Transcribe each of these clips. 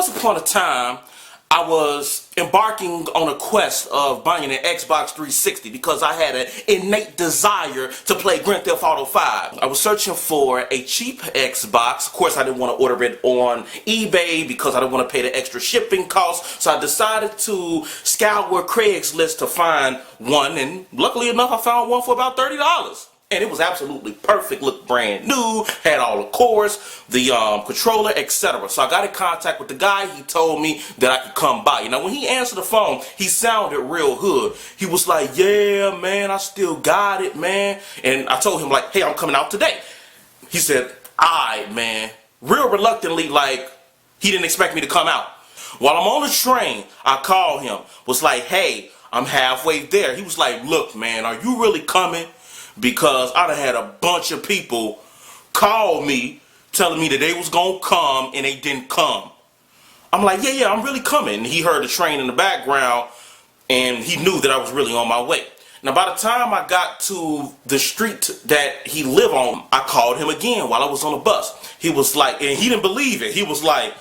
Once upon a time, I was embarking on a quest of buying an Xbox 360 because I had an innate desire to play Grand Theft Auto 5. I was searching for a cheap Xbox. Of course, I didn't want to order it on eBay because I didn't want to pay the extra shipping costs. So I decided to scour Craigslist to find one, and luckily enough, I found one for about $30. And it was absolutely perfect, looked brand new, had all the cores, the controller, etc. So I got in contact with the guy. He told me that I could come by. Now, when he answered the phone, he sounded real hood. He was like, yeah, man, I still got it, man. And I told him, like, hey, I'm coming out today. He said, alright, man. Real reluctantly, like, he didn't expect me to come out. While I'm on the train, I called him, was like, hey, I'm halfway there. He was like, look, man, are you really coming? Because I done had a bunch of people call me telling me that they was gonna come and they didn't come. I'm like, yeah, I'm really coming. He heard the train in the background and he knew that I was really on my way. Now, by the time I got to the street that he lived on, I called him again while I was on the bus. He was like, and he didn't believe it. He was like,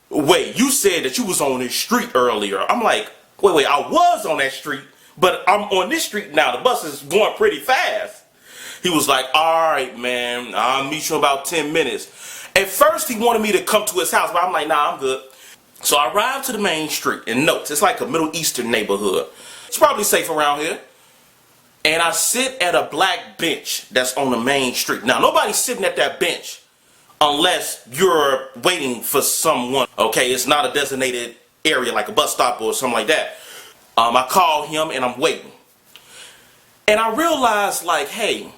wait, you said that you was on this street earlier. I'm like, wait, I was on that street, but I'm on this street now. The bus is going pretty fast. He was like, alright, man, I'll meet you in about 10 minutes. At first, he wanted me to come to his house, but I'm like, nah, I'm good. So I arrived to the main street, and note, it's like a Middle Eastern neighborhood. It's probably safe around here. And I sit at a black bench that's on the main street. Now, nobody's sitting at that bench unless you're waiting for someone. Okay, it's not a designated area like a bus stop or something like that. I call him and I'm waiting. And I realized, like, hey,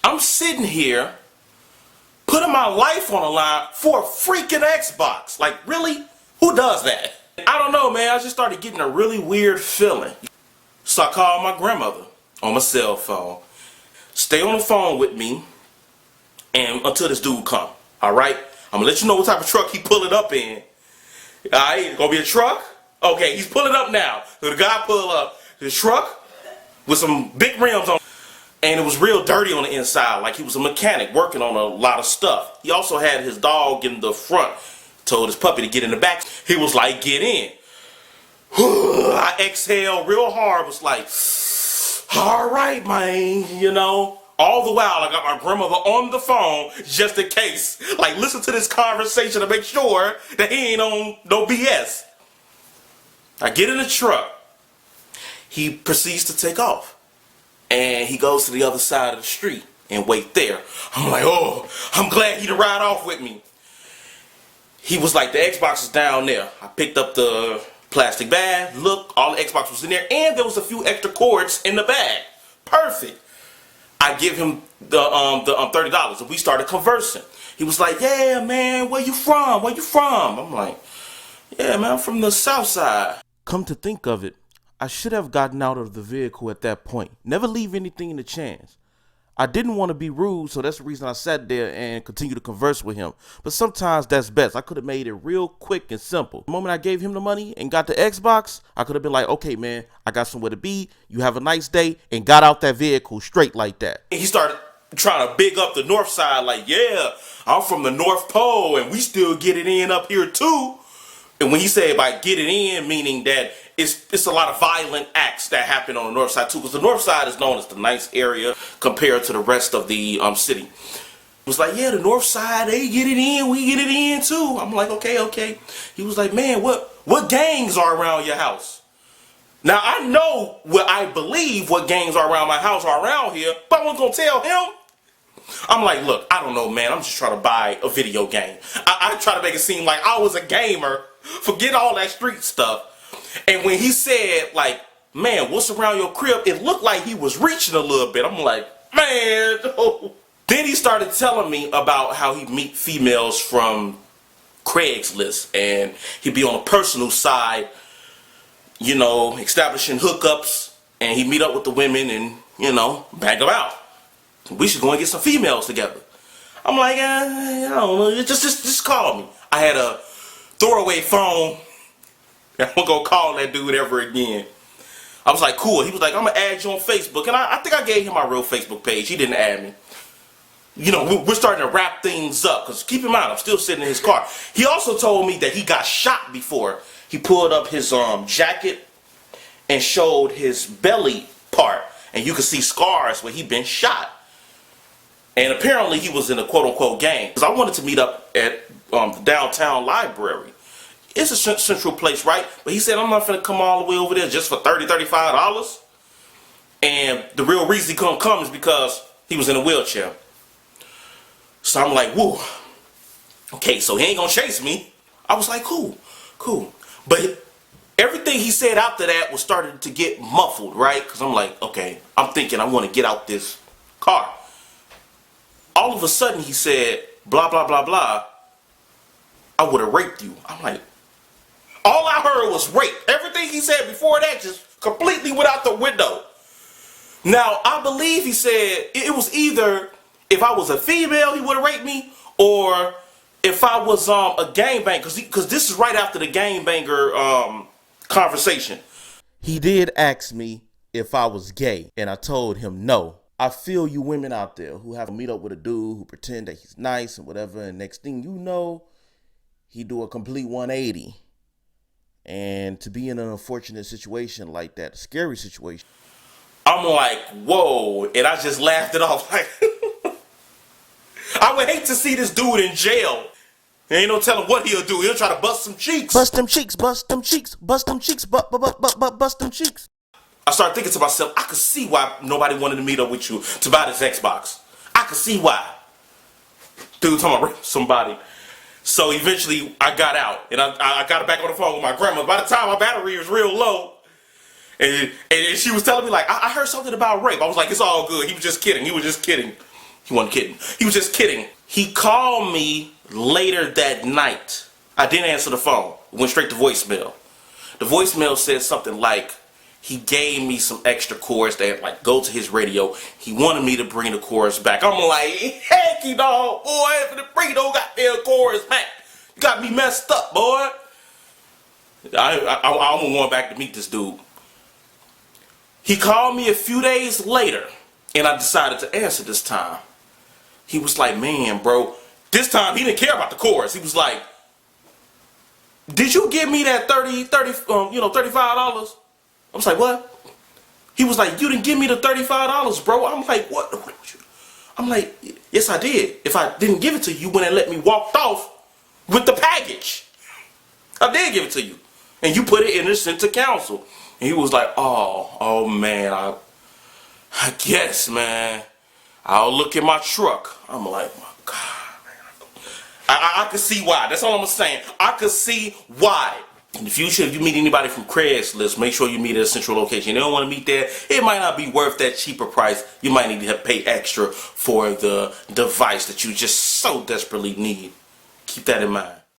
I'm sitting here putting my life on the line for a freaking Xbox. Like, really? Who does that? I don't know, man. I just started getting a really weird feeling. So I called my grandmother on my cell phone. Stay on the phone with me and until this dude come. Alright? I'm gonna let you know what type of truck he pulling up in. Alright? Gonna be a truck? Okay, he's pulling up now. So the guy pull up the truck with some big rims on. And it was real dirty on the inside, like he was a mechanic working on a lot of stuff. He also had his dog in the front, told his puppy to get in the back. He was like, get in. I exhaled real hard, was like, all right, man, you know. All the while, I got my grandmother on the phone, just in case. Like, listen to this conversation to make sure that he ain't on no BS. I get in the truck. He proceeds to take off. And he goes to the other side of the street and wait there. I'm like, oh, I'm glad he to ride off with me. He was like, the Xbox is down there. I picked up the plastic bag. Look, all the Xbox was in there. And there was a few extra cords in the bag. Perfect. I give him the $30 and we started conversing. He was like, yeah, man, where you from? Where you from? I'm like, yeah, man, I'm from the south side. Come to think of it, I should have gotten out of the vehicle at that point. Never leave anything to chance. I didn't want to be rude, so that's the reason I sat there and continued to converse with him. But sometimes that's best. I could have made it real quick and simple. The moment I gave him the money and got the Xbox, I could have been like, okay, man, I got somewhere to be. You have a nice day, and got out that vehicle straight like that. And he started trying to big up the north side, like, yeah, I'm from the North Pole, and we still get it in up here, too. And when he said by get it in, meaning that it's a lot of violent acts that happen on the north side too, because the north side is known as the nice area compared to the rest of the city. It was like, yeah, the north side, they get it in, we get it in too. I'm like, okay. He was like, man, what gangs are around your house? Now, I know what I believe what gangs are around my house are around here, but I wasn't going to tell him. I'm like, look, I don't know, man. I'm just trying to buy a video game. I try to make it seem like I was a gamer. Forget all that street stuff. And when he said, like, man, what's around your crib? It looked like he was reaching a little bit. I'm like, man. No. Then he started telling me about how he meet females from Craigslist. And he'd be on a personal side, you know, establishing hookups. And he'd meet up with the women and, you know, bang them out. We should go and get some females together. I'm like, I don't know, just call me. I had a throwaway phone. I'm not gonna call that dude ever again. I was like, cool. He was like, I'm gonna add you on Facebook. And I think I gave him my real Facebook page. He didn't add me. we're starting to wrap things up. Because keep in mind, I'm still sitting in his car. He also told me that he got shot before. He pulled up his jacket and showed his belly part. And you could see scars where he'd been shot. And apparently he was in a quote-unquote gang. Because I wanted to meet up at the downtown library. It's a central place, right? But he said, I'm not going to come all the way over there just for $30, $35. And the real reason he couldn't come is because he was in a wheelchair. So I'm like, woo. Okay, so he ain't going to chase me. I was like, cool. But everything he said after that was starting to get muffled, right? Because I'm like, okay, I'm thinking I want to get out this car. All of a sudden he said, blah, blah, blah, blah. I would have raped you. I'm like, all I heard was rape. Everything he said before that just completely went out the window. Now, I believe he said it was either if I was a female, he would have raped me, or if I was a gangbanger, because this is right after the gangbanger conversation. He did ask me if I was gay, and I told him no. I feel you women out there who have to meet up with a dude who pretend that he's nice and whatever, and next thing you know, he do a complete 180. And to be in an unfortunate situation like that, a scary situation, I'm like, whoa, and I just laughed it off. Like, I would hate to see this dude in jail. There ain't no telling what he'll do. He'll try to bust some cheeks. Bust them cheeks, bust them cheeks, bust them cheeks, bust them cheeks. I started thinking to myself, I could see why nobody wanted to meet up with you to buy this Xbox. I could see why. Dude talking about somebody. So eventually I got out and I got back on the phone with my grandma. By the time my battery was real low, and she was telling me like, I heard something about rape. I was like, it's all good. He was just kidding. He wasn't kidding. He was just kidding. He called me later that night. I didn't answer the phone. It went straight to voicemail. The voicemail said something like, he gave me some extra chords that like go to his radio. He wanted me to bring the chorus back. I'm like, heck you dog, boy, for the bring those goddamn chorus back. You got me messed up, boy. I'm going back to meet this dude. He called me a few days later, and I decided to answer this time. He was like, man, bro, this time he didn't care about the chorus. He was like, did you give me that $35? I was like, what? He was like, you didn't give me the $35, bro. I'm like, what? I'm like, yes, I did. If I didn't give it to you, you wouldn't let me walk off with the package. I did give it to you. And you put it in the center council. And he was like, oh man, I guess, man. I'll look in my truck. I'm like, my God, man. I could see why. That's all I'm saying. I could see why. In the future, if you meet anybody from Craigslist, make sure you meet at a central location. They don't want to meet there. It might not be worth that cheaper price. You might need to pay extra for the device that you just so desperately need. Keep that in mind.